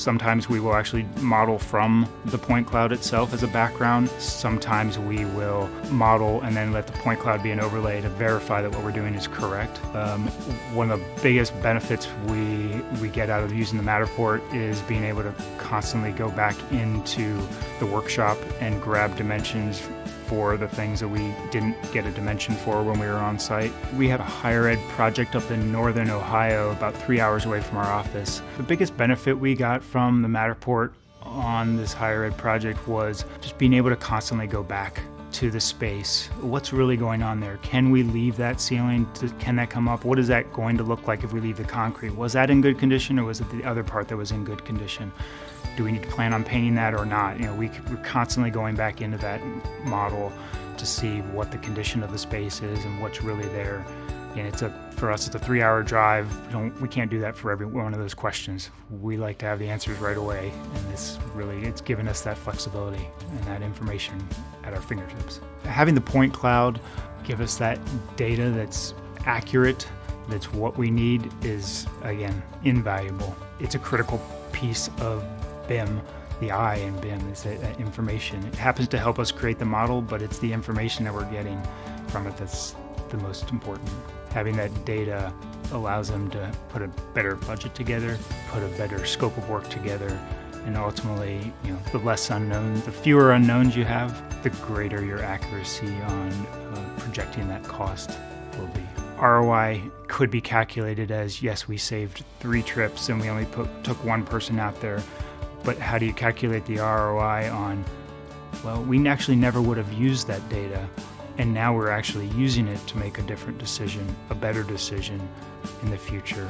Sometimes we will actually model from the point cloud itself as a background. Sometimes we will model and then let the point cloud be an overlay to verify that what we're doing is correct. One of the biggest benefits we get out of using the Matterport is being able to constantly go back into the workshop and grab dimensions for the things that we didn't get a dimension for when we were on site. We had a higher ed project up in northern Ohio, about 3 hours away from our office. The biggest benefit we got from the Matterport on this higher ed project was just being able to constantly go back to the space. What's really going on there? Can we leave that ceiling? Can that come up? What is that going to look like if we leave the concrete? Was that in good condition, or was it the other part that was in good condition? Do we need to plan on painting that or not? We're constantly going back into that model to see what the condition of the space is and what's really there. And for us, it's a 3-hour drive. We can't do that for every one of those questions. We like to have the answers right away, and it's given us that flexibility and that information at our fingertips. Having the point cloud give us that data that's accurate, that's what we need, is, again, invaluable. It's a critical piece of BIM. The I in BIM is that information. It happens to help us create the model, but it's the information that we're getting from it that's the most important. Having that data allows them to put a better budget together, put a better scope of work together, and ultimately, the less unknown, the fewer unknowns you have, the greater your accuracy on projecting that cost will be. ROI could be calculated as, yes, we saved 3 trips and we only took 1 person out there. But how do you calculate the ROI on, well, we actually never would have used that data, and now we're actually using it to make a different decision, a better decision in the future.